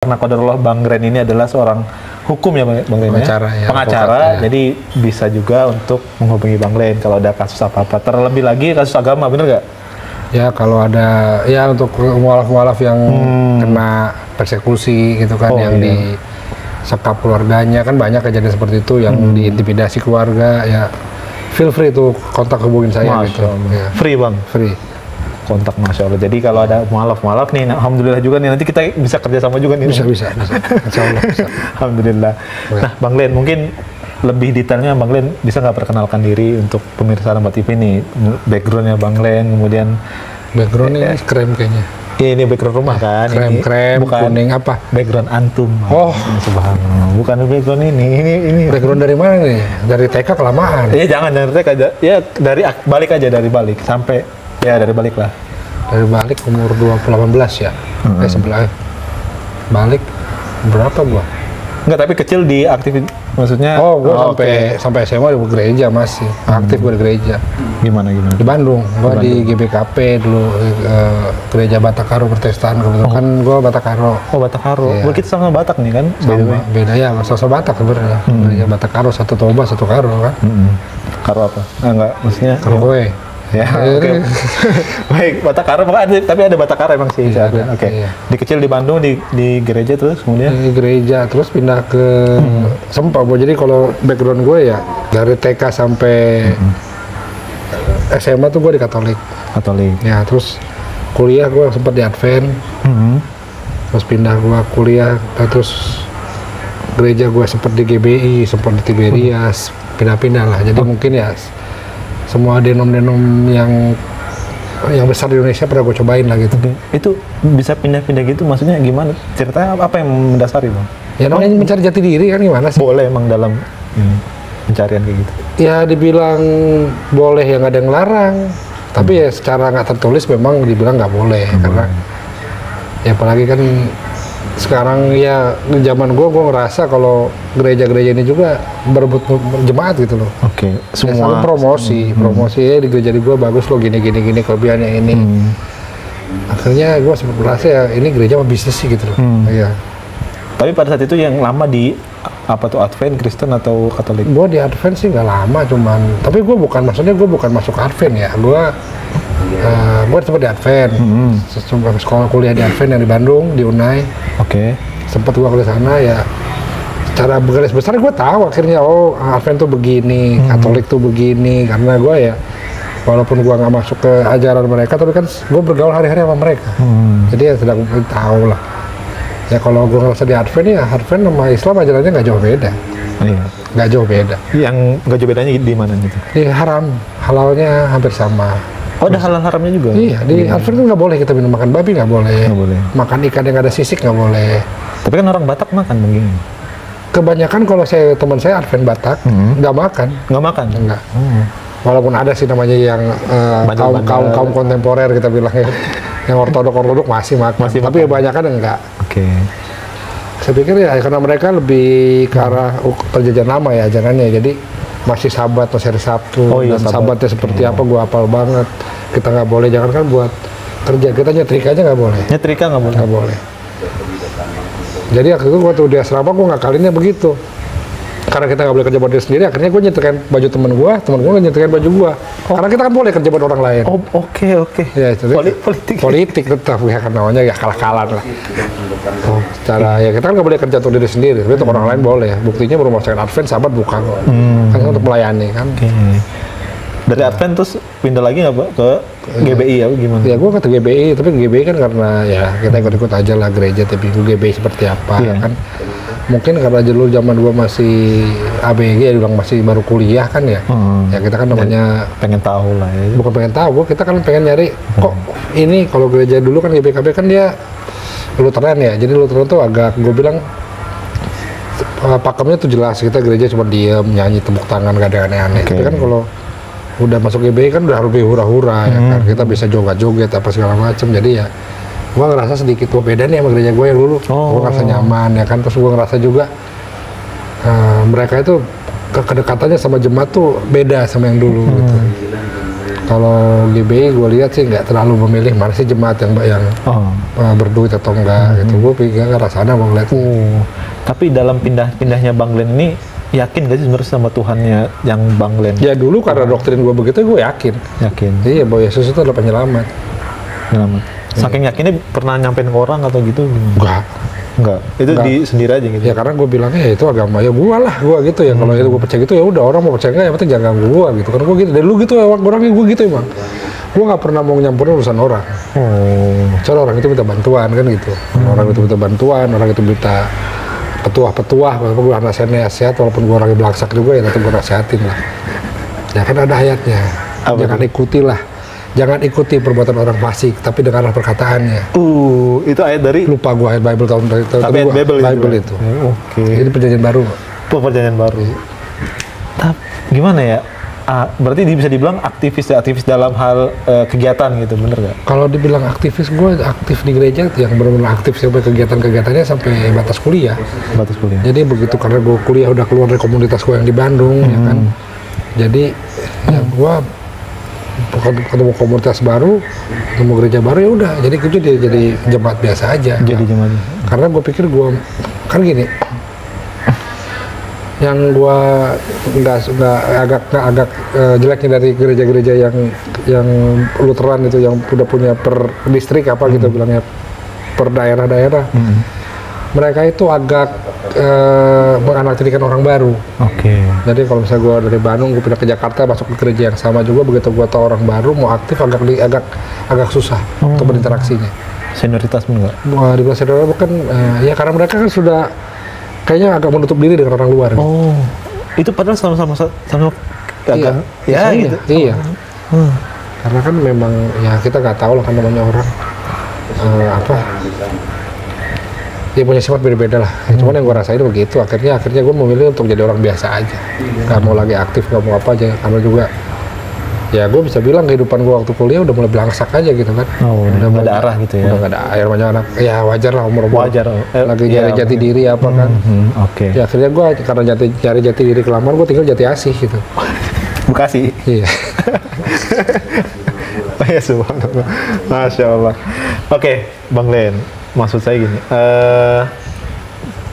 Karena qadarullah Bang Ren ini adalah seorang hukum ya Bang Ren, pengacara, ya, pengacara, advokat, ya. jadi bisa juga untuk menghubungi Bang Ren kalau ada kasus apa-apa. Terlebih lagi kasus agama, bener nggak? Ya kalau ada ya untuk mualaf-mualaf yang kena persekusi gitu kan, yang disekap keluarganya, kan banyak kejadian seperti itu yang diintimidasi keluarga, ya feel free tuh kontak hubungin saya gitu. Ya. Free Bang? Free. Kontak, Masya Allah. Jadi kalau ada mualaf nih, alhamdulillah juga nih, nanti kita bisa kerjasama juga nih. Bisa. Insya Allah bisa. Alhamdulillah. Ya. Nah Bang Len, mungkin lebih detailnya Bang Len bisa nggak perkenalkan diri untuk pemirsa Lambat TV nih, backgroundnya Bang Len, kemudian backgroundnya krem kayaknya. Iya, ini background rumah kan? Krem, bukan kuning apa? Background antum. Oh, subhanallah. Bukan background ini. Background dari mana nih? Dari TK kelamaan. Iya, jangan dari TK aja. Ya dari balik sampai ya dari balik lah. Dari balik umur 18 ya. Sebelah balik berapa gua? Enggak, tapi kecil di aktif maksudnya. Oh, gua sampai SMA di gereja masih. Aktif gua di gereja. Gimana? Di Bandung. Gua di GBKP dulu, Gereja Batakaro Protestan. Kebetulan kan gua Batakaro. Oh, Batakaro. Iya. Kita sama Batak nih kan? Sama, beda ya, sama Batak sebenarnya. Gereja Batakaro, satu Toba, satu Karo kan. Karo apa? Enggak, maksudnya Karo gue. Ya, oke. Baik, Batakaro, tapi ada Batakaro emang sih. Iya, Oke. iya. Di kecil di Bandung di gereja terus kemudian Di gereja terus pindah ke Sempak. Jadi kalau background gue ya dari TK sampai SMA tuh gue di Katolik. Ya, terus kuliah gue sempat di Advent. Terus pindah gue kuliah, terus gereja gue sempat di GBI, sempat di Tiberias, pindah-pindah lah. Jadi mungkin ya semua denom-denom yang besar di Indonesia pernah gue cobain lah gitu. Itu bisa pindah-pindah gitu, maksudnya gimana? Ceritanya apa yang mendasari Bang? Ya namanya mencari jati diri kan, gimana sih? Boleh emang dalam pencarian kayak gitu? Ya dibilang boleh, yang nggak ada yang larang. Tapi ya secara nggak tertulis memang dibilang nggak boleh. Karena ya apalagi kan sekarang ya di zaman gue ngerasa kalau gereja-gereja ini juga berebut jemaat gitu loh. Oke. Semua promosi ya di gereja di gue bagus loh, gini kelebihannya ini. Akhirnya gue sempat merasa ya ini gereja mah bisnis sih gitu loh. Iya. Tapi pada saat itu yang lama di apa tuh, Advent, Kristen atau Katolik? Gue di Advent sih nggak lama, tapi gue bukan masuk Advent ya. Gue sempat di Advent, sekolah kuliah di Advent yang di Bandung, di Unai. Oke. Sempat gue ke sana ya. Secara garis besar gue tahu akhirnya, oh Advent tuh begini, Katolik tuh begini. Karena gue ya, walaupun gue nggak masuk ke ajaran mereka, tapi kan gue bergaul hari-hari sama mereka. Jadi ya sudah gue tahu lah. Ya kalau gue ngerasa di Advent ya, Advent sama Islam ajarannya nggak jauh beda. Iya. Nggak jauh beda. Yang nggak jauh bedanya di mana gitu? Di halalnya hampir sama. Oh, ada halal haramnya juga? Iya, di Advent tuh nggak boleh kita minum, makan babi nggak boleh. Nggak boleh. Makan ikan yang ada sisik nggak boleh. Tapi kan orang Batak makan begini. Kebanyakan kalau teman saya Advent Batak nggak makan. Nggak makan? Enggak. Walaupun ada sih namanya yang kaum kontemporer kita bilang ya, yang ortodok masih makan. Tapi kebanyakan enggak. Oke. Saya pikir ya karena mereka lebih ke arah perjanjian lama ya ajarannya, jadi masih Sabat, masih hari Sabtu, dan Sabatnya seperti apa gua hafal banget. Kita nggak boleh, jangan kan buat kerja, kita nyetrika aja nggak boleh. Nyetrika nggak boleh? Nggak boleh. Jadi waktu itu waktu di asrama gua ngakalinnya begitu. Karena kita nggak boleh kerja buat diri sendiri, akhirnya gue nyetrikain baju temen gue nyetrikain baju gue. Karena kita kan boleh kerja buat orang lain. Oh, oke. Ya, politik tetap ya, kan namanya ya kalah-kalahan lah. Secara ya kita kan nggak boleh kerja untuk diri sendiri, tapi untuk orang lain boleh. Buktinya baru masukin Advent, Sabat buka kok. Kan untuk melayani kan. Dari Advent terus pindah lagi nggak Pak ke GBI ya, gimana? Ya gue ke GBI, tapi GBI kan karena ya kita ikut-ikut aja lah gereja, tapi GBI seperti apa kan. Mungkin karena dulu zaman gua masih ABG, ya bilang masih baru kuliah kan ya. Ya kita kan namanya pengen tahu lah ya. Bukan pengen tahu, kita kan pengen nyari kok ini kalau gereja dulu kan GBKB kan dia Lutheran ya. Jadi Lutheran tuh agak gue bilang pakemnya tuh jelas, kita gereja cuma diem, nyanyi, tepuk tangan, gak ada aneh-aneh. Tapi kan kalau udah masuk GBI kan udah harus hura-hura ya kan. Kita bisa joget-joget apa segala macam. Jadi ya gue ngerasa sedikit beda nih sama gereja gue yang dulu. Gue ngerasa nyaman ya kan, terus gue ngerasa juga mereka itu kedekatannya sama jemaat tuh beda sama yang dulu gitu. Kalau GBI gue lihat sih nggak terlalu memilih mana sih jemaat yang berduit atau enggak gitu. Gue pikir ke arah sana gue ngeliat. Tapi dalam pindah-pindahnya Bang Glenn ini yakin gak sih sebenarnya sama Tuhannya yang Bang Glenn? Ya dulu karena doktrin gue begitu gue yakin. Iya bahwa Yesus itu adalah penyelamat. Saking yakinnya pernah nyampein ke orang atau gitu? Enggak. Itu sendiri aja gitu. Ya karena gue bilangnya ya itu agama ya gue lah, gue gitu ya. Kalau itu gue percaya gitu ya udah, orang mau percaya nggak yang penting jangan ganggu gue gitu. Karena gue gitu dari dulu gitu orangnya gue gitu emang. Gue nggak pernah mau nyampurin urusan orang. Soalnya orang itu minta bantuan kan gitu. Orang itu minta bantuan, orang itu minta petuah, walaupun gue nasihat, walaupun gue orangnya belaksak juga ya tetap gue nasihatin lah. Ya kan ada ayatnya. Jangan ikuti perbuatan orang fasik, tapi dengarlah perkataannya. Itu ayat dari? Lupa gue ayat Bible tahun Bible itu. Oke. Jadi perjanjian baru. Perjanjian baru. Tapi gimana ya? Berarti bisa dibilang aktivis dalam hal kegiatan gitu, bener nggak? Kalau dibilang aktivis, gue aktif di gereja yang benar-benar aktif sampai kegiatan-kegiatannya sampai batas kuliah. Jadi begitu karena gue kuliah udah keluar dari komunitas gue yang di Bandung, ya kan. Jadi ya gue ketemu komunitas baru, ketemu gereja baru ya udah. Jadi itu jadi jemaat biasa aja. Jadi jemaat. Karena gue pikir gue kan gini. Yang gua agak jeleknya dari gereja-gereja yang Lutheran itu yang udah punya per distrik apa gitu bilangnya, per daerah-daerah. Mereka itu agak menganaktifkan orang baru. Jadi kalau misalnya gua dari Bandung gua pindah ke Jakarta masuk ke gereja yang sama juga, begitu gua tahu orang baru mau aktif agak susah untuk berinteraksinya. Senioritas enggak? Dibilang senioritas bukan, ya karena mereka kan sudah kayaknya agak menutup diri dengan orang luar. Itu padahal sama agak gitu. Iya. Karena kan memang ya kita nggak tahu lah kan namanya orang dia punya sifat beda-beda lah. Cuman yang gue rasain begitu. Akhirnya gue memilih untuk jadi orang biasa aja. Nggak mau lagi aktif, nggak mau apa aja. Karena juga ya gue bisa bilang kehidupan gue waktu kuliah udah mulai belangsak aja gitu kan. Udah nggak ada arah gitu ya. Udah nggak ada air banyak anak. Ya wajar lah umur lagi nyari jati diri apa kan. Ya akhirnya gue karena nyari jati diri kelamaan, gue tinggal Jati Asih gitu. Bekasi. Iya. Ya subhanallah. Masya Allah. Oke, Bang Glenn, maksud saya gini.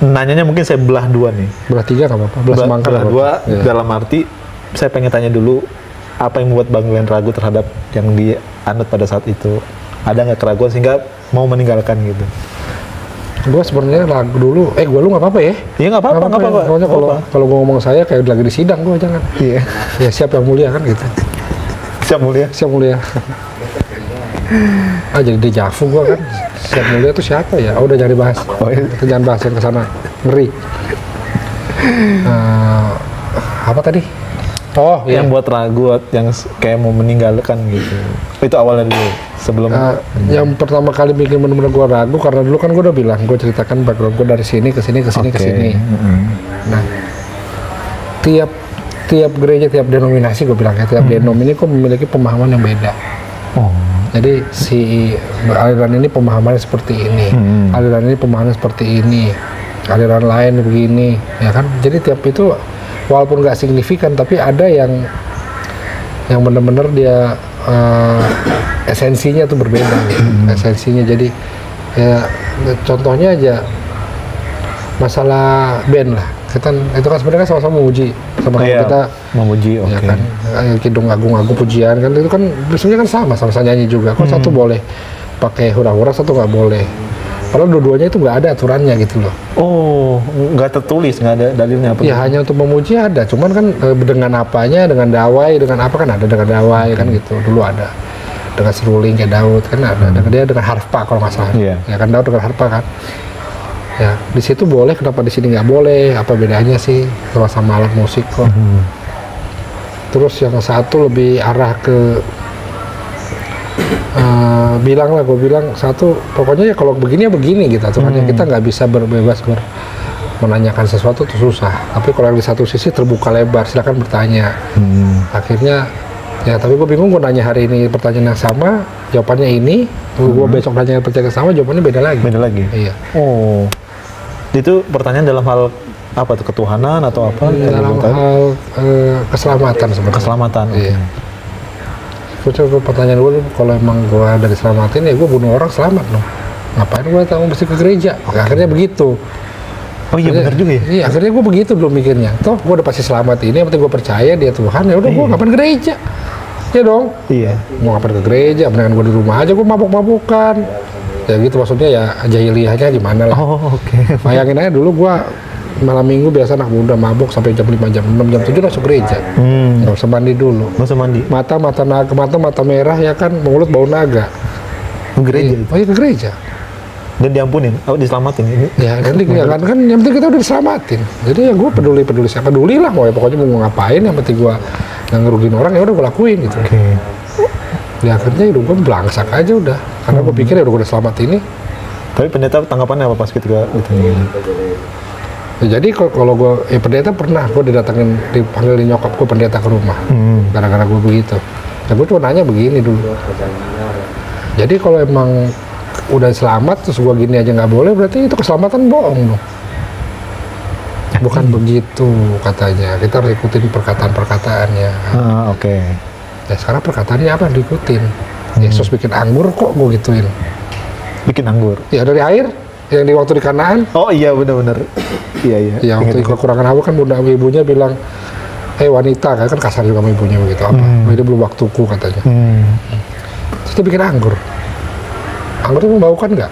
Nanyanya mungkin saya belah dua nih. Belah tiga nggak apa-apa. Belah dua dalam arti saya pengen tanya dulu, apa yang membuat Bang Glenn ragu terhadap yang dianut pada saat itu? Ada nggak keraguan sehingga mau meninggalkan gitu? Gue sebenarnya ragu dulu. Gue lu nggak apa-apa ya? Iya nggak apa-apa. Pokoknya kalau gue ngomong saya kayak lagi di sidang, gue jangan. Iya. Ya siap yang mulia kan gitu. Siap mulia. Jadi dejavu gue kan. Siap mulia itu siapa ya? Udah jangan dibahas. Kita jangan bahas yang kesana. Ngeri. Apa tadi? Yang buat ragu, yang kayak mau meninggalkan gitu. Itu awalnya dulu, sebelum... yang pertama kali bikin bener-bener gue ragu, karena dulu kan gue udah bilang, gue ceritakan background gue dari sini ke sini. Nah, tiap gereja, tiap denominasi gue bilang ya, tiap denom ini kok memiliki pemahaman yang beda. Jadi si aliran ini pemahamannya seperti ini, aliran ini pemahamannya seperti ini, aliran lain begini, ya kan? Jadi tiap itu walaupun nggak signifikan, tapi ada yang benar-benar dia esensinya tuh berbeda, esensinya. Jadi ya contohnya aja masalah band lah, kita itu kan sebenarnya sama-sama memuji, kita memuji, ya kan, Kidung Agung pujian kan itu kan biasanya kan sama-sama nyanyi juga. Kok satu boleh pakai hura-hura, satu nggak boleh. Padahal dua-duanya itu nggak ada aturannya gitu loh. Nggak tertulis, nggak ada dalilnya apa? Ya hanya untuk memuji ada, cuman kan dengan apanya, dengan dawai, dengan apa kan ada, dengan dawai kan gitu. Dulu ada dengan seruling kayak Daud kan ada, dia dengan harpa kalau nggak salah. Ya kan Daud dengan harpa kan. Ya di situ boleh, kenapa di sini nggak boleh? Apa bedanya sih sama alat musik kok? Terus yang satu lebih arah ke gue bilang satu, pokoknya ya kalau begini ya begini gitu aturannya. Kita nggak bisa berbebas menanyakan sesuatu itu susah, tapi kalau yang di satu sisi terbuka lebar, silakan bertanya. Akhirnya ya, tapi gue bingung, gue nanya hari ini pertanyaan yang sama, jawabannya ini, gue besok nanya pertanyaan yang sama, jawabannya beda lagi. Iya. Itu pertanyaan dalam hal apa tuh, ketuhanan atau apa? Dalam hal keselamatan sebenarnya. Keselamatan. Iya. pertanyaan gue, kalau emang gue udah diselamatin ya gue bunuh orang selamat dong. Ngapain gue tahu mesti ke gereja? Akhirnya begitu. Oh iya benar juga ya. Iya, akhirnya gue begitu dulu mikirnya. Toh gue udah pasti selamat ini, yang penting gue percaya dia Tuhan. Ya udah gue ngapain ke gereja? Ya dong. Iya. Mau ngapain ke gereja? Mendingan gue di rumah aja gue mabuk-mabukan. Ya gitu maksudnya ya jahiliyahnya gimana lah. Oh oke. Bayangin aja dulu gue malam minggu biasa anak muda mabuk sampai jam 5 jam 6 jam 7 langsung gereja. Nggak usah mandi dulu. Nggak usah mandi. Mata merah ya kan, mulut bau naga. Ke gereja. Oh iya ke gereja. Dan diampunin, diselamatin ini. Ya nanti ya kan yang penting kita udah diselamatin. Jadi ya gue peduli lah mau ya pokoknya mau ngapain, yang penting gue nggak ngerugiin orang ya udah gue lakuin gitu. Oke. Ya akhirnya hidup gue belangsak aja udah, karena gue pikir ya udah selamat ini. Tapi pendeta tanggapannya apa pas ketika itu? Ya, jadi kalau gue, pendeta pernah gue dipanggilin nyokap gue pendeta ke rumah, gara-gara gue begitu. Ya gue cuma nanya begini dulu. Jadi kalau emang udah selamat terus gua gini aja nggak boleh, berarti itu keselamatan bohong dong. Bukan begitu katanya, kita harus ikutin perkataan-perkataannya. Oke. Ya sekarang perkataannya apa yang diikutin? Yesus bikin anggur kok gua gituin. Bikin anggur? Ya dari air yang di waktu di Kanaan. Oh iya benar-benar. Iya. Ya waktu kekurangan hawa kan bunda ibunya bilang, wanita kan kasar juga sama ibunya begitu apa? Ini belum waktuku katanya. Terus dia bikin anggur. Anggur itu membaukan nggak?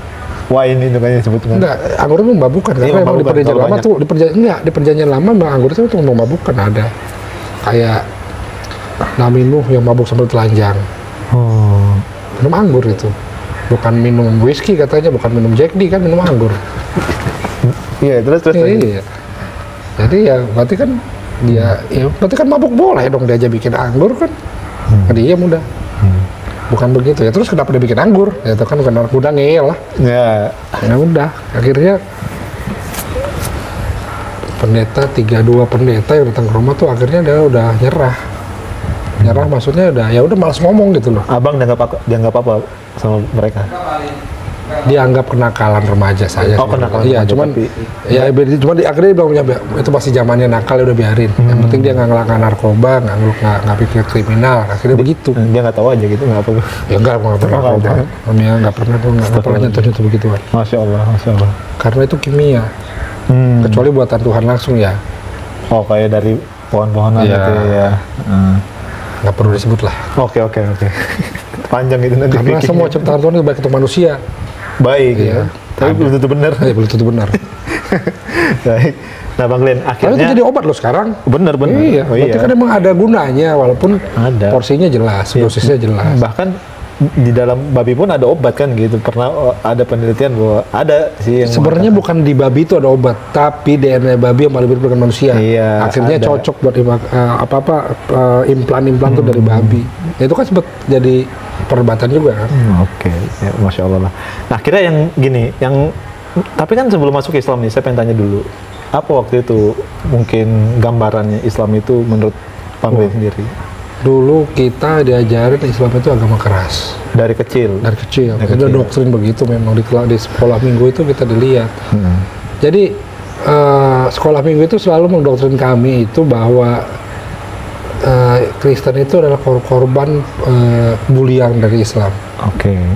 Wine itu kayaknya sebutnya. Enggak, anggur itu membaukan karena memang di perjanjian lama tuh, di perjanjian lama memang anggur itu untuk membaukan ada. Kayak Nabi Nuh yang mabuk sambil telanjang. Minum anggur itu. Bukan minum whisky katanya, bukan minum Jack D kan, minum anggur. Iya, terus. Iya. Jadi ya berarti kan berarti kan mabuk boleh dong dia aja bikin anggur kan. Dia mudah. Bukan begitu ya, terus kenapa dia bikin anggur? Ya itu kan karena udah ngeyel lah. Ya udah, akhirnya pendeta 32 pendeta yang datang ke rumah tuh akhirnya dia udah nyerah. Maksudnya udah ya udah malas ngomong gitu loh. Abang dianggap apa sama mereka? Dianggap kenakalan remaja saja. Oh, kenakalan. Iya, cuman akhirnya dia bilang itu masih zamannya nakal, ya udah biarin. Yang penting dia nggak narkoba, nggak pikir kriminal. Akhirnya begitu. Dia nggak tahu aja gitu, nggak apa? Ya nggak pernah narkoba. Dia nggak pernah nyentuh begituan. Masya Allah. Karena itu kimia. Kecuali buatan Tuhan langsung ya. Oh, kayak dari pohon-pohonan gitu ya. Nggak perlu disebut lah. Oke. Panjang itu nanti. Karena semua ciptaan Tuhan itu baik untuk manusia. Baik ya. Tapi belum tentu benar. Belum tentu benar. Baik. Nah Bang Glenn, akhirnya itu jadi obat loh sekarang. Benar. Iya. Berarti kan emang ada gunanya, walaupun ada. Porsinya jelas, dosisnya jelas. Bahkan di dalam babi pun ada obat kan gitu. Pernah ada penelitian bahwa ada sih yang sebenarnya bukan di babi itu ada obat, tapi DNA babi yang paling mirip dengan manusia. Iya, akhirnya ada. Cocok buat implan-implan tuh dari babi. Ya, itu kan sempat jadi perdebatan juga kan. Oke. Ya, Masya Allah lah. Nah kira yang gini, tapi kan sebelum masuk Islam nih, saya pengen tanya dulu, apa waktu itu mungkin gambarannya Islam itu menurut Bang Glenn sendiri? Dulu kita diajarin Islam itu agama keras. Dari kecil. Itu doktrin begitu memang di sekolah minggu itu kita dilihat. Jadi sekolah minggu itu selalu mendoktrin kami itu bahwa Kristen itu adalah korban bulian dari Islam.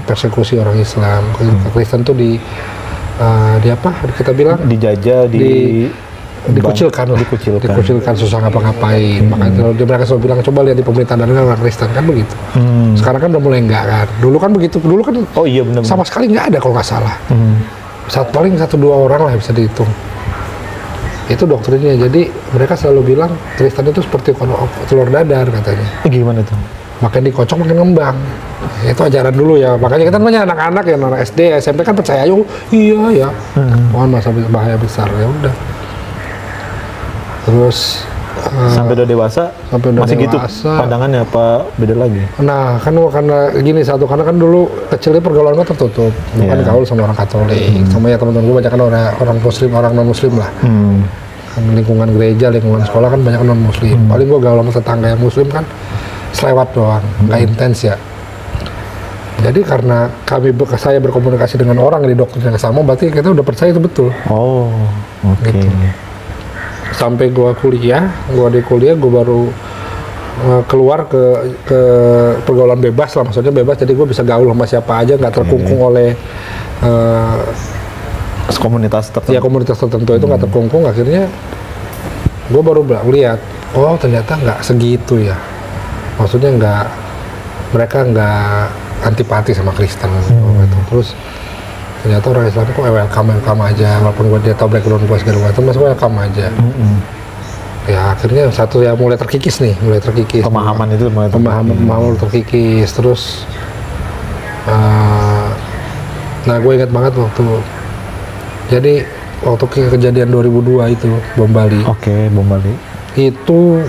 Persekusi orang Islam. Kristen itu kita bilang dijajah, dikucilkan, susah ngapa-ngapain. Makanya mereka selalu bilang coba lihat di pemerintahan orang Kristen kan begitu. Sekarang kan udah mulai enggak kan. Dulu kan begitu. Dulu kan bener. Sama sekali nggak ada kalau nggak salah. Paling 1-2 orang lah bisa dihitung. Itu doktrinnya. Jadi mereka selalu bilang Kristen itu seperti telur dadar katanya. Gimana tuh? Makin dikocok makin ngembang. Itu ajaran dulu ya. Makanya kita banyak anak-anak yang anak SD, SMP kan percaya iya ya. Mohon masa bahaya besar ya udah. Terus sampai udah dewasa masih gitu pandangannya apa beda lagi? Nah kan karena gini karena kan dulu kecilnya pergaulan gue tertutup, bukan gaul sama orang Katolik, sama ya teman-teman gue banyak kan orang Muslim, orang non Muslim lah. Kan lingkungan gereja, lingkungan sekolah kan banyak non Muslim. Paling gue gaul sama tetangga yang Muslim kan selewat doang, nggak intens ya. Jadi karena saya berkomunikasi dengan orang yang doktrin yang sama, berarti kita udah percaya itu betul. Gitu. Sampai gua di kuliah gua baru keluar ke pergaulan bebas lah, maksudnya bebas, jadi gue bisa gaul sama siapa aja, nggak terkungkung oleh komunitas tertentu. Ya komunitas tertentu itu nggak terkungkung. Akhirnya gue baru lihat, oh ternyata nggak segitu ya, maksudnya mereka nggak antipati sama Kristen gitu. Terus ternyata orang Islam kok welcome aja, walaupun dia tahu background gue segala macam, masih welcome aja. Ya akhirnya satu ya mulai terkikis pemahaman itu pemahaman terkikis. Terus nah gue ingat banget waktu kejadian 2002 itu bom Bali. Oke, bom Bali itu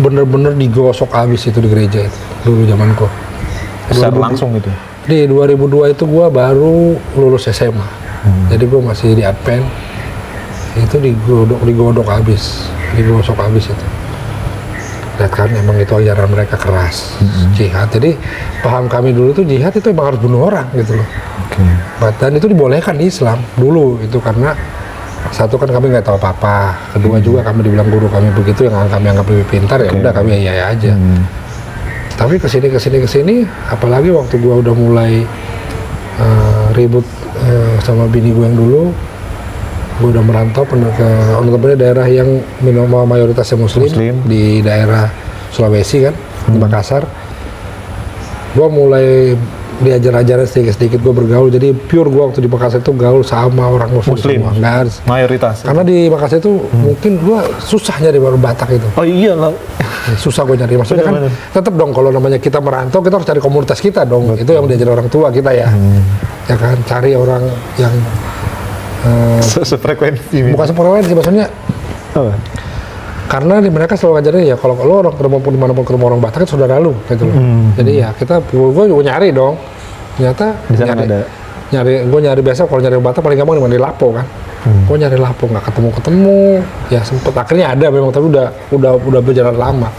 bener-bener digosok habis itu di gereja itu dulu zamanku. Secara langsung itu di 2002 itu gue baru lulus SMA. Jadi gue masih di Advent, itu digodok habis, digosok habis itu. Lihat kan, emang itu ajaran mereka keras, jihad. Jadi paham kami dulu tuh jihad itu emang harus bunuh orang gitu loh. Dan itu dibolehkan di Islam dulu itu, karena satu kan kami nggak tahu apa-apa, kedua juga kami dibilang guru kami begitu, yang kami anggap lebih pintar, ya udah kami ya aja. Tapi kesini, apalagi waktu gua udah mulai ribut sama bini gua yang dulu, gua udah merantau ke daerah yang mayoritasnya muslim. Di daerah Sulawesi kan, di Makassar. Gua mulai diajar-ajaran sedikit-sedikit, gue bergaul. Jadi pure gue waktu di Makassar itu gaul sama orang muslim semua. Mayoritas. Karena di Makassar itu mungkin gue susah nyari baru Batak itu. Oh iya lah. Susah gue nyari. Maksudnya kan tetap dong, kalau namanya kita merantau, kita harus cari komunitas kita dong. Betul. Itu yang diajar orang tua kita ya. Ya kan, cari orang yang sefrekuensi. Bukan sefrekuensi, maksudnya. Karena mereka selalu ngajarin ya, kalau lo orang dimanapun ketemu orang Batak itu saudara lu gitu loh. Jadi ya gue nyari dong. Ternyata gue nyari biasa kalau nyari Batak paling gampang di Lapo kan. Gue nyari Lapo nggak ketemu. Ya sempet akhirnya ada memang, tapi udah berjalan lama.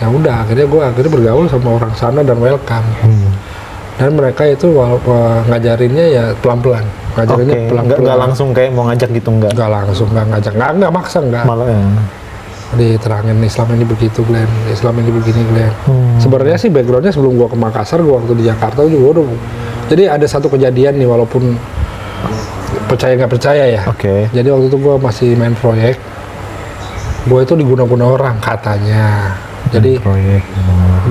Ya udah akhirnya gue bergaul sama orang sana dan welcome. Dan mereka itu ngajarinnya ya pelan-pelan. Ngajarinnya pelan-pelan. Nggak langsung kayak mau ngajak gitu, nggak langsung, nggak maksa, nggak. Malah ya. Diterangin Islam ini begitu, Glenn. Islam ini begini, Glenn. Sebenarnya sih backgroundnya sebelum gua ke Makassar, gua waktu di Jakarta juga udah. Jadi ada satu kejadian nih, walaupun percaya nggak percaya ya. Jadi waktu itu gua masih main proyek. Gua itu diguna-guna orang katanya. Jadi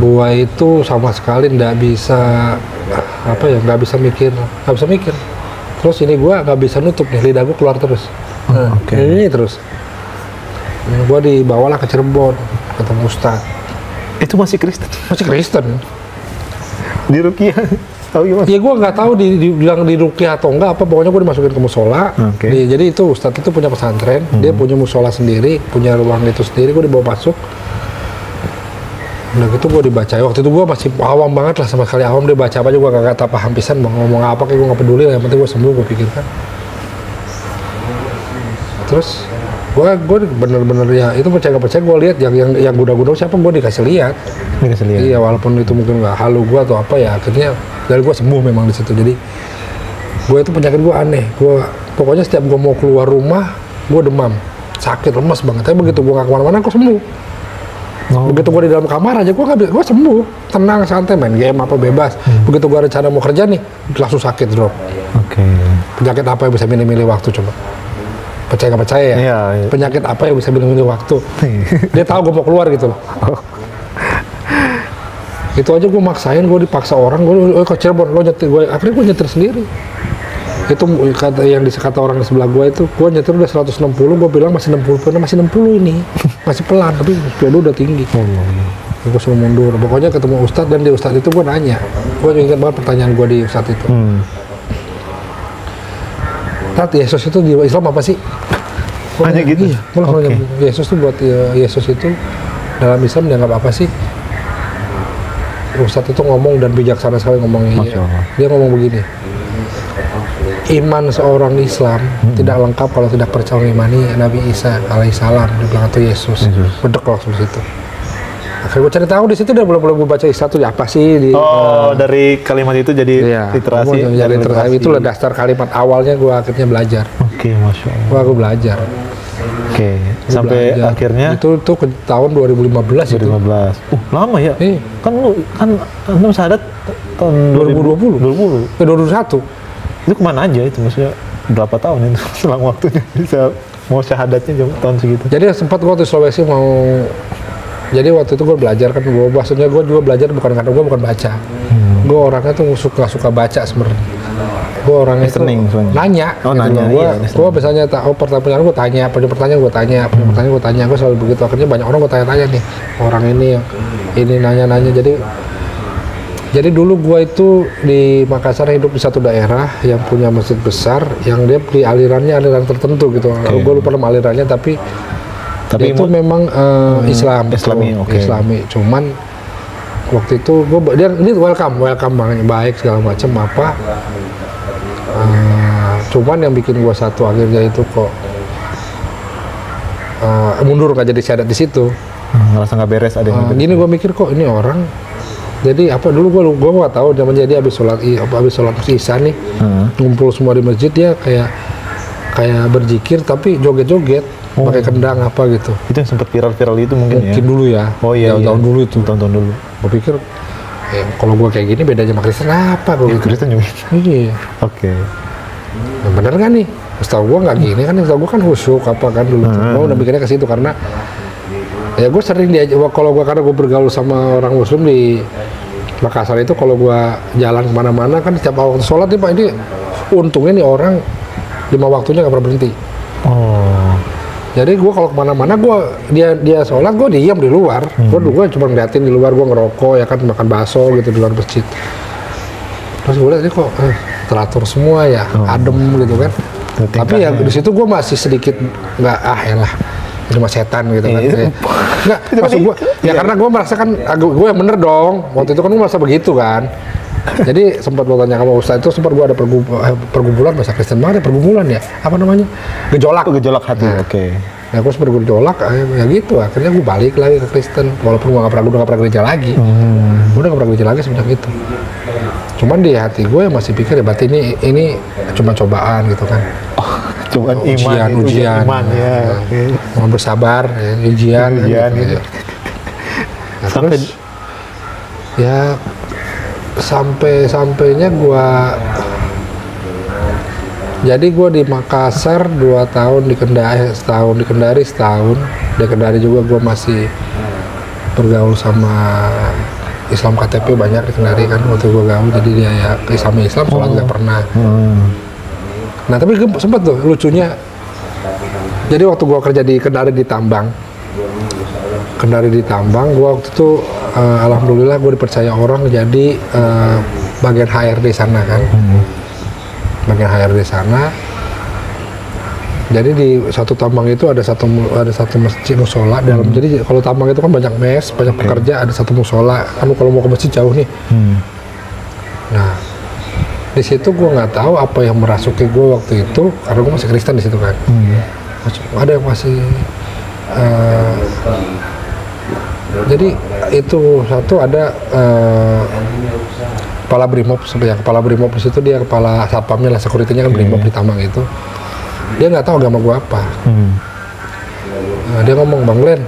gua itu sama sekali nggak bisa nggak bisa mikir. Terus ini gue nggak bisa nutup nih, lidah gue keluar terus. Ini terus. Gue dibawalah ke Cirebon, ketemu Ustadz. Itu masih Kristen? Masih Kristen. Di Rukiah? Tahu gimana? Ya gue nggak tahu dibilang di Rukiah atau enggak, pokoknya gue dimasukin ke musola. Jadi itu Ustadz itu punya pesantren, dia punya musola sendiri, punya ruang itu sendiri, gue dibawa masuk. Udah gitu gue dibaca, waktu itu gue masih awam banget lah, sama sekali awam. Dia baca apa aja gue gak paham pisan, mau ngomong apa kayak gue gak peduli lah, yang penting gue sembuh, gue pikirkan. Terus gue bener-bener ya itu percaya gak percaya, gue lihat yang guna-guna siapa, gue dikasih lihat. Iya, walaupun itu mungkin gak halu gue atau apa ya, akhirnya dari gue sembuh memang di situ. Jadi gue itu penyakit gue aneh, pokoknya setiap gue mau keluar rumah gue demam, sakit, lemas banget. Tapi begitu gue gak kemana-mana gue sembuh. Begitu gue di dalam kamar aja gue sembuh, tenang, santai, main game apa bebas. Begitu gue rencana mau kerja nih, langsung sakit drop. Penyakit apa yang bisa milih-milih waktu coba? Percaya nggak percaya ya? Iya. Penyakit apa yang bisa milih-milih waktu? Dia tahu gue mau keluar gitu loh. Itu aja gue maksain, gue dipaksa orang, gue ke Cirebon, lo nyetir, akhirnya gue nyetir sendiri. Itu yang dikata orang di sebelah gue itu, gue nyetir udah 160, gue bilang masih 60 ini, masih pelan, tapi sepeda udah tinggi. Gue suruh mundur, pokoknya ketemu Ustadz, dan di Ustadz itu gue nanya, gue ingat banget pertanyaan gue di Ustadz itu. Yesus itu di Islam apa sih? Hanya gitu? Iya, Yesus itu buat Yesus itu dalam Islam dianggap apa sih? Ustadz itu ngomong dan bijaksana sekali ngomongnya. Dia ngomong begini, iman seorang Islam tidak lengkap kalau tidak percaya mengimani Nabi Isa alaihissalam, dibilang itu Yesus. Bedek langsung di situ. Akhirnya gue cari tahu di situ, udah mulai gue baca Isa itu apa sih? Dari kalimat itu jadi literasi. Jadi literasi itulah dasar kalimat awalnya, gue akhirnya belajar. Masya Allah. Gue belajar. Sampai belajar. akhirnya itu ke tahun 2015 itu. 2015. Lama ya? Iya. Kan lu syahadat tahun 2020. 2020. 2021. Itu kemana aja itu? Maksudnya berapa tahun itu selang waktunya bisa mau syahadatnya tahun segitu? Jadi sempat gue di Sulawesi mau, jadi waktu itu gue belajar kan, maksudnya gue juga belajar bukan karena gue bukan baca. Gue orangnya tuh suka baca sebenarnya. Gue orangnya tuh nanya. Oh, gitu nanya. Gue misalnya pertanyaan gue tanya, pertanyaan gue tanya, gue selalu begitu. Akhirnya banyak orang gue tanya-tanya nih, orang ini yang ini nanya-nanya. Jadi dulu gue itu di Makassar hidup di satu daerah yang punya masjid besar, yang dia di aliran tertentu gitu. Gue lupa nama alirannya, tapi dia itu memang Islami. Cuman waktu itu dia ini welcome banget, baik segala macam apa. Cuman yang bikin gue satu akhirnya itu kok mundur nggak jadi syahadat di situ. Ngerasa nggak beres ada yang gini gue mikir kok ini orang. Jadi apa dulu gue nggak tahu zaman jadi habis sholat isya nih ngumpul semua di masjid, dia kayak berzikir tapi joget-joget pakai kendang apa gitu. Itu yang sempat viral itu mungkin ya. Dulu ya. Oh iya. Tahun dulu itu. Tahun dulu. Gue pikir kalau gue kayak gini bedanya sama Kristen apa? Kristen juga. Iya. Oke. Nah, bener kan nih? Setahu gue nggak gini kan? Setahu gue kan khusyuk apa kan dulu. Gue udah mikirnya ke situ karena ya gue sering karena gue bergaul sama orang Muslim di Makassar itu, kalau gue jalan kemana-mana kan setiap waktu sholat nih Pak, ini untungnya nih orang 5 waktunya nggak pernah berhenti. Oh. Jadi gue kalau kemana-mana dia sholat, gue diam di luar. Gue cuma ngeliatin di luar, gue ngerokok ya kan, makan bakso gitu di luar masjid. Terus gue lihat ini kok teratur semua ya, adem gitu kan. Tapi ya di situ gue masih sedikit nggak elah ini mah setan gitu kan. Nggak, maksud gue ya karena gue merasakan gue yang bener dong. Waktu itu kan gue merasa begitu kan. Jadi sempat gue tanya sama Ustaz itu, sempat gue ada pergumulan, bahasa Kristen banget ya, pergumulan ya, apa namanya, gejolak hati. Oke. Ya gue sempat bergejolak ya gitu. Akhirnya gue balik lagi ke Kristen, walaupun gue nggak pernah gereja lagi. Gue udah nggak pernah gereja lagi semenjak itu. Cuman di hati gue masih pikir ya berarti ini cuma cobaan gitu kan. Cuman ujian iman ya. Mau bersabar ya, ujian gitu. Nah, terus ya sampainya jadi gue di Makassar 2 tahun, di Kendari setahun. Di Kendari juga gue masih bergaul sama Islam KTP banyak di Kendari kan waktu gue gaul, jadi dia ya Islam sholat nggak pernah. Nah tapi gue sempet tuh lucunya, jadi waktu gue kerja di Kendari di tambang, gue waktu itu alhamdulillah gue dipercaya orang jadi bagian HRD sana kan. Bagian HRD sana. Jadi di satu tambang itu ada satu masjid musola dalam. Jadi kalau tambang itu kan banyak banyak pekerja, ada satu musola. Kan kalau mau ke masjid jauh nih. Nah, di situ gue nggak tahu apa yang merasuki gue waktu itu, karena gue masih Kristen di situ kan. Ada yang masih jadi itu satu ada kepala Brimob, kepala Brimob di situ, dia kepala satpamnya lah, security-nya kan Brimob di tambang itu. Dia nggak tahu agama gue apa. Nah, dia ngomong, Bang Glenn,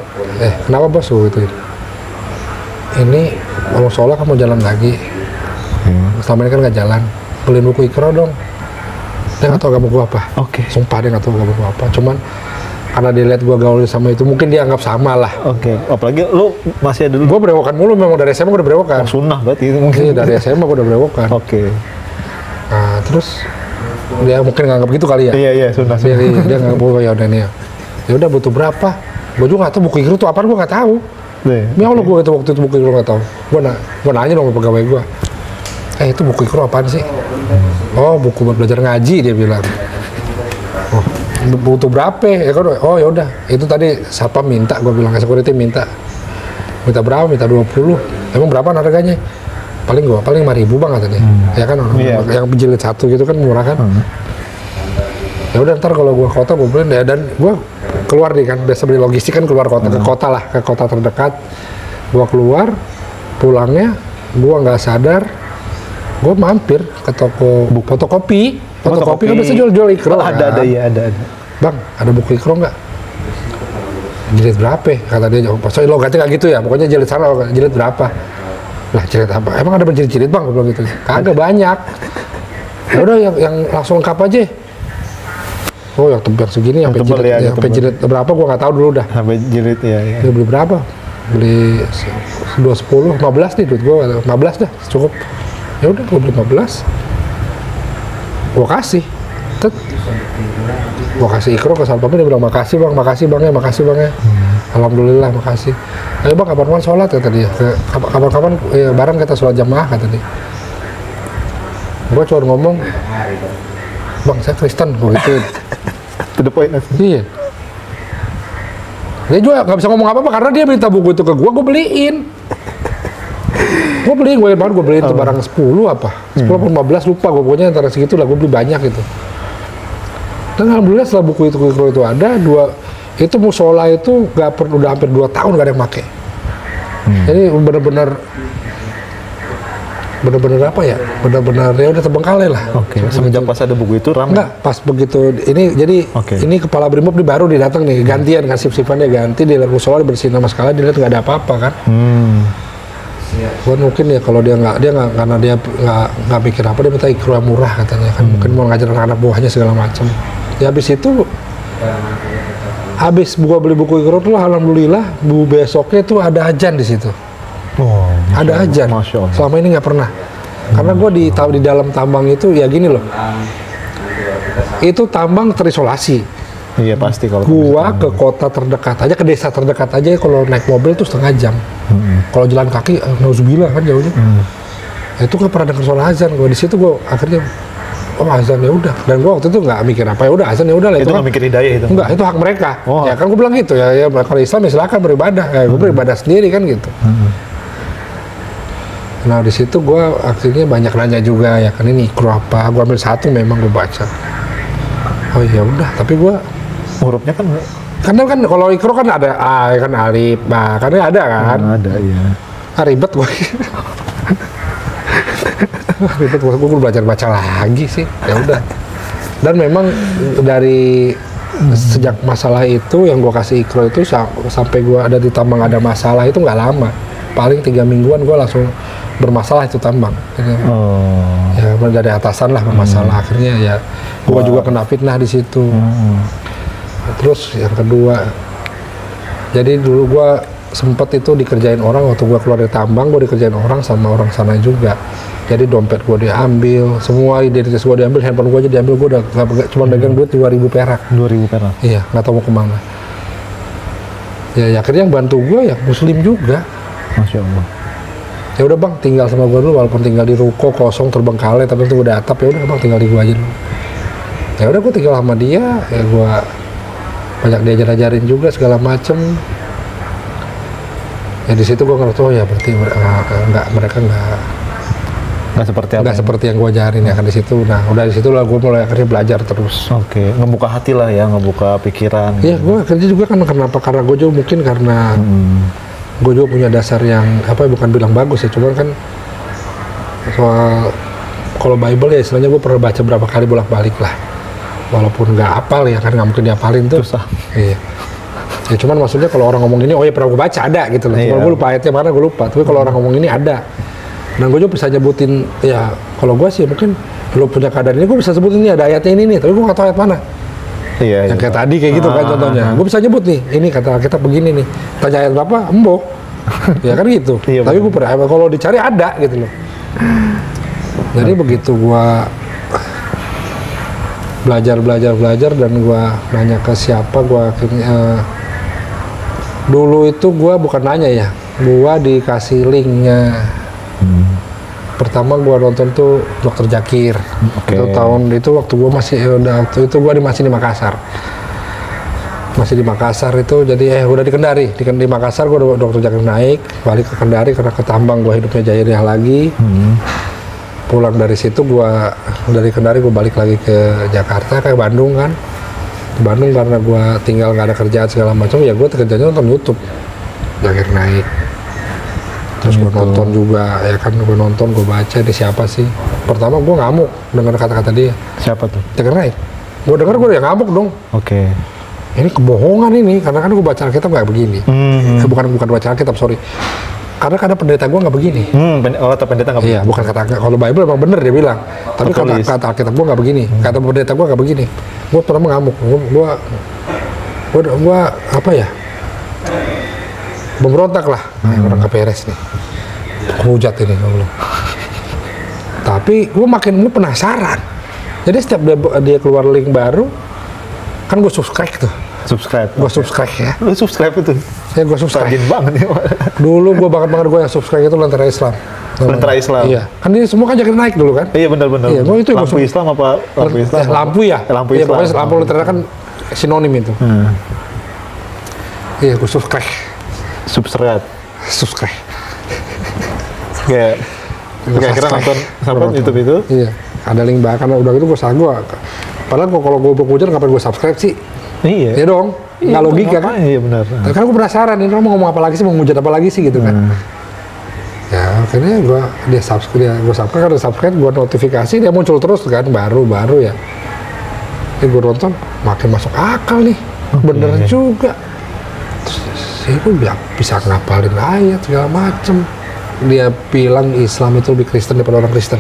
kenapa bos gitu? Ini mau sholat kamu jalan lagi. Selama ini kan nggak jalan. Beliin buku Iqra dong. Dia nggak tahu agama gue apa. Sumpah dia nggak tahu agama gue apa. Cuman karena dia lihat gue gaul sama itu, mungkin dia anggap sama lah. Apalagi lu masih ada dulu. Gue berewokan mulu, memang dari SMA gue udah berewokan. Sunnah berarti itu mungkin. Dari SMA gue udah berewokan. Nah, terus dia mungkin nganggap gitu kali ya. Iya, sunnah. Dia nganggap gue ya udah nih. Ya udah butuh berapa? Gue juga nggak tahu buku Iqra itu apaan, gue nggak tahu. Ya Allah, gue waktu itu buku Iqra nggak tahu. Gue nanya dong ke pegawai gue. Itu buku Iqra apaan sih? Oh, buku buat belajar ngaji, dia bilang. Oh, butuh berapa? Ya kan? Oh ya udah, itu tadi siapa minta, gue bilang, security minta berapa? Minta 20. Emang berapa harganya? Paling 5.000 bang katanya. Ya kan yang jilid 1 gitu kan murah kan. Ya udah, ntar kalau gue kota gue beliin ya, dan gue keluar nih kan, biasa beli logistik kan, keluar kota ke kota terdekat. Gue keluar, pulangnya gue nggak sadar, gue mampir ke toko fotokopi kan biasa jual Iqra. Ada. Bang, ada buku Iqra nggak? jilid berapa ya? Kata dia, soalnya logatnya nggak gitu ya, pokoknya jilid sana, jilid berapa? Lah jilid apa? Emang ada berjilid-jilid bang? Gue bilang gitu. Kagak banyak. Ya udah yang langsung lengkap aja. Oh yang tebal segini, sampai jilid, ya, sampai jilid berapa? Gue nggak tahu dulu dah. Sampai jilid ya. Dia beli berapa? Beli 210, 15 nih duit gue, 15 dah cukup. Ya udah gue beli 15. Gue kasih. Gue kasih Ikro ke satpamnya, dia bilang makasih bang ya. Alhamdulillah makasih. Ayo bang kapan-kapan sholat kata dia. Kapan-kapan bareng kita sholat jamaah kata dia. Gue cuma ngomong, bang saya Kristen, gue gituin. To the point. Iya. Dia juga nggak bisa ngomong apa-apa karena dia minta buku itu ke gue beliin. Gue beliin tuh barang 10 apa? 10 atau 15 lupa gue, pokoknya antara segitu lah, gue beli banyak gitu. Dan alhamdulillah setelah buku itu ada, itu musola itu nggak perlu, udah hampir 2 tahun nggak ada yang pakai. Jadi bener-bener apa ya? Bener-bener ya udah terbengkalai lah. Oke. Semenjak pas ada buku itu ramai. Enggak, pas begitu ini jadi ini kepala Brimob nih baru dia datang nih, gantian kan sip-sipannya ganti, dia lihat musola dibersihin sama sekali, dia lihat nggak ada apa-apa kan. Bukan mungkin ya kalau dia nggak karena dia nggak mikir apa, dia minta Ikro murah katanya kan, mungkin mau ngajar anak-anak buahnya segala macam. Ya habis itu gua beli buku Ikro tuh alhamdulillah besoknya tuh ada ajan di situ. Oh, ada ajan. Selama ini nggak pernah. Karena gua di dalam tambang itu ya gini loh. Itu tambang terisolasi. Iya pasti kalau gua ke kota terdekat aja, ke desa terdekat aja kalau naik mobil tuh setengah jam. Kalau jalan kaki nauzubillah kan jauhnya. Itu nggak pernah dengar suara azan. Gua di situ gua akhirnya azan ya udah. Dan gua waktu itu nggak mikir apa, ya udah azan ya udah lah. Itu nggak mikir hidayah itu. Enggak, itu hak mereka. Ya kan gua bilang gitu ya kalau Islam ya silakan beribadah. Ya gua beribadah sendiri kan gitu. Nah di situ gua akhirnya banyak nanya juga ya kan, ini Ikro apa? Gua ambil satu memang gua baca. Oh ya udah, tapi gua hurufnya kan karena kan kalau Ikro kan ada A kan, alif, ba, karena ada kan. Ada iya. Ribet gua. Ribet gua belajar baca lagi sih. Ya udah. Dan memang dari sejak masalah itu yang gua kasih Ikro itu sampai gua ada di tambang ada masalah itu nggak lama. Paling 3 mingguan gua langsung bermasalah itu tambang. Ya dari atasan lah bermasalah. Akhirnya ya gua juga kena fitnah di situ. Terus yang kedua, jadi dulu gua sempet itu dikerjain orang waktu gua keluar dari tambang, gua dikerjain orang sama orang sana juga. Jadi dompet gua diambil, semua identitas gua diambil, handphone gua aja diambil, gua udah cuma pegang duit 2.000 perak. 2.000 perak? Iya, nggak tahu mau kemana. Ya akhirnya yang bantu gua ya muslim juga. Masya Allah. Ya udah bang, tinggal sama gua dulu, walaupun tinggal di ruko kosong terbengkalai, tapi itu udah atap, ya udah bang tinggal di gua aja dulu. Ya udah gua tinggal sama dia, ya gua banyak diajarin juga segala macem. Ya di situ gua ngerti, oh ya berarti mereka nggak seperti yang gua ajarin ya kan di situ. Nah udah di situ lah gua mulai akhirnya belajar terus. Oke, ngebuka hati lah ya, ngebuka pikiran. Iya, gua akhirnya juga kan kenapa? Karena gua juga mungkin karena gue juga punya dasar yang apa, bukan bilang bagus ya, cuman kan soal kalau Bible ya istilahnya gue pernah baca berapa kali bolak-balik lah, walaupun nggak hafal ya kan, nggak mungkin dihafalin tuh. Susah. Iya. Ya cuman maksudnya kalau orang ngomong ini, oh ya pernah gue baca ada gitu loh. Cuma gue lupa ayatnya mana, gue lupa. Tapi kalau orang ngomong ini ada. Dan gue juga bisa nyebutin ya, kalau gue sih mungkin lo punya keadaan ini gue bisa sebutin ini ada ayatnya ini nih, tapi gue nggak tahu ayat mana. Iya, yang kayak tadi kayak gitu kan contohnya. Gue bisa nyebut nih, ini kata kita begini nih. Tanya ayat berapa? Embok. Ya kan gitu. Iya, tapi gue pernah, kalau dicari ada gitu loh. Jadi begitu gue belajar dan gue nanya ke siapa, gue akhirnya dulu itu gue bukan nanya ya, gue dikasih linknya. Pertama gue nonton tuh Dokter Zakir. Itu tahun itu waktu gue masih waktu itu gue masih di Makassar. Masih di Makassar itu, jadi udah di Kendari. Di Makassar gue Dokter Zakir naik, balik ke Kendari karena ke tambang gue hidupnya jahiliah lagi. Pulang dari situ gue dari Kendari gue balik lagi ke Jakarta, ke Bandung kan. Di Bandung karena gue tinggal nggak ada kerjaan segala macam, ya gue kerjanya nonton YouTube. Zakir naik. Terus gue nonton juga, ya kan gue nonton, gue baca ini siapa sih. Pertama gue ngamuk dengar kata-kata dia. Siapa tuh? Zakir naik. Gue dengar gue ya ngamuk dong. Oke. ini kebohongan ini, karena kan gue baca Alkitab nggak begini. Bukan baca Alkitab, sorry. Karena pendeta gue nggak begini. Kata pendeta nggak begini? Iya, bukan kata, kalau Bible emang bener dia bilang. Tapi kata Alkitab gue nggak begini. Kata pendeta gue nggak begini. Gue pernah mengamuk. Gue apa ya? Memberontak lah. Orang nggak beres nih. Hujat ini Allah. Tapi gue makin penasaran. Jadi setiap dia keluar link baru, kan gue subscribe tuh. Gue subscribe ya. Lu subscribe itu? Ya gue subscribe. Rajin banget ya. Dulu gue banget gue yang subscribe itu Lentera Islam. Lentera Islam? Iya. Kan ini semua kan jadi naik dulu kan? Iya benar-benar. Iya, itu lampu Islam apa lampu Islam? Lampu ya? Lampu Islam. Iya, pokoknya lampu Lentera kan sinonim itu. Iya, gue subscribe. Subscribe. Kayak kira nonton YouTube itu? Iya. Ada link bahkan udah gitu gue padahal kalau gue hujan ngapain gue subscribe sih? Iya. Iya dong. Nggak logika kan? Iya benar. Tapi kan gue penasaran ini orang mau ngomong apa lagi sih, mau ngujat apa lagi sih gitu kan? Ya akhirnya gue subscribe, gue notifikasi dia muncul terus kan, baru ya. Ini gue nonton makin masuk akal nih, bener juga. Terus gue bisa ngapalin ayat segala macem. Dia bilang Islam itu lebih Kristen daripada orang Kristen.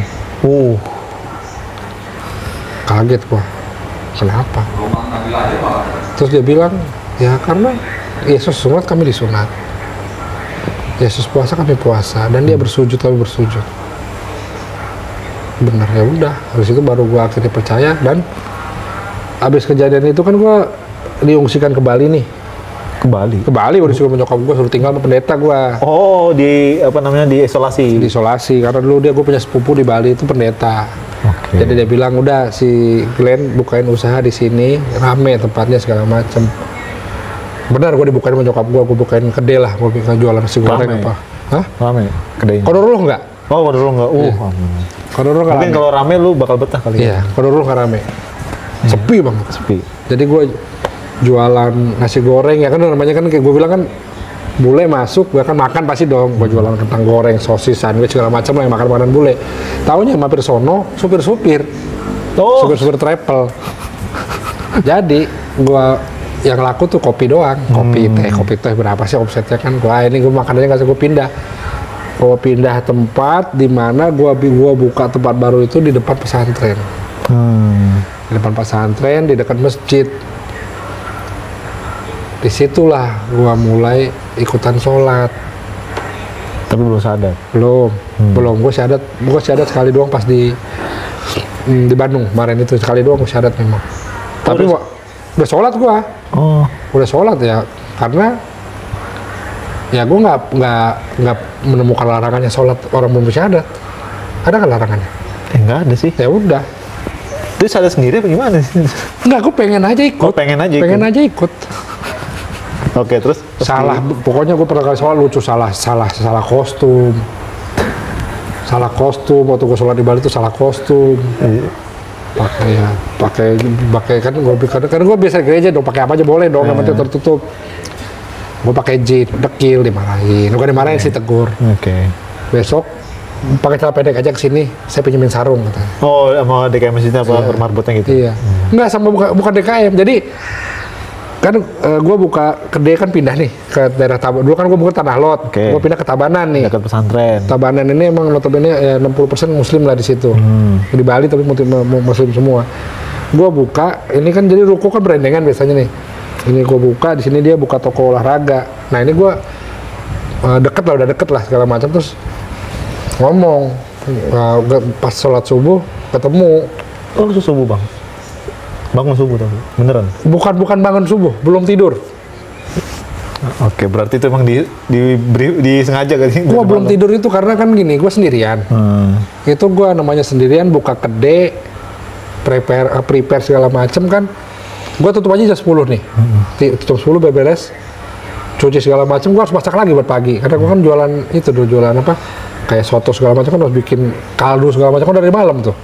Kaget gua, kenapa? Terus dia bilang, ya karena Yesus sunat kami disunat, Yesus puasa kami puasa, dan dia bersujud kami bersujud. Bener, ya udah. Habis itu baru gua akhirnya percaya, dan habis kejadian itu kan gua diungsikan ke Bali nih. Ke Bali udah disuruh menyokap gue suruh tinggal sama pendeta gue. Di isolasi Karena dulu gue punya sepupu di Bali itu pendeta. Jadi dia bilang udah si Glenn bukain usaha di sini, rame tempatnya segala macem. Benar, gue dibukain sama nyokap gue bukain kedai lah, gue bikin jualan nasi goreng apa. Hah? Rame kedainya. Kodor lu enggak? Kodor lu enggak. Kodor lu enggak. Mungkin kalau rame lu bakal betah kali. Iya, kodor lu enggak rame. Sepi banget. Jadi gue jualan nasi goreng ya kan, namanya kan kayak gue bilang kan bule masuk, gue kan makan pasti dong, gue jualan kentang goreng, sosis, sandwich segala macam lah yang makan makanan bule. Taunya mampir sono supir travel. Jadi gue yang laku tuh kopi doang, kopi teh berapa sih omsetnya kan? Ini gue makanannya nggak usah gue pindah. Gue pindah tempat di mana gue buka tempat baru itu di depan pesantren. Di depan pesantren, di dekat masjid. Disitulah gua mulai ikutan sholat. Tapi belum sadar? Belum. Gua syahadat sekali doang pas di Bandung kemarin itu, sekali doang gua syahadat memang. Tapi udah sholat gua. Udah sholat ya, karena ya gua nggak menemukan larangannya sholat orang belum syahadat. Ada kan larangannya? Nggak ada sih. Ya udah. Terus syahadat sendiri apa gimana sih? Enggak, gua pengen aja ikut. Oke, terus salah, pokoknya gue pernah kali sholat lucu, salah kostum. Waktu gue sholat di Bali itu salah kostum. Pakai kan karena gue biasa gereja dong, pakai apa aja boleh dong, namanya tertutup. Gue pakai jeans, dekil, dimarahin. Bukan dimarahin sih, tegur. Besok pakai celana pendek aja kesini, saya pinjemin sarung katanya. Sama DKM masjidnya apa marbotnya gitu? Iya. Enggak, sama bukan DKM. Jadi kan gue buka kedai kan pindah nih ke daerah Tabanan. Dulu kan gue buka Tanah Lot, gue pindah ke Tabanan nih. Dekat pesantren. Tabanan ini emang notabene 60% Muslim lah di situ. Di Bali tapi Muslim semua. Gue buka, ini kan jadi ruko kan berendengan biasanya nih. Ini gue buka, di sini dia buka toko olahraga. Nah ini gue udah deket lah segala macam, terus ngomong pas sholat subuh ketemu. Subuh bang? Bangun subuh tapi beneran? Bukan bangun subuh, belum tidur. Oke, berarti itu emang disengaja kan? Gua belum tidur itu karena kan gini, gua sendirian. Itu gua namanya sendirian, buka kedai, prepare segala macem kan. Gua tutup aja jam 10 nih. Jam 10 beberes, cuci segala macem. Gua harus masak lagi buat pagi. Karena gua kan jualan apa? Kayak soto segala macam kan harus bikin kaldu segala macam kan dari malam tuh.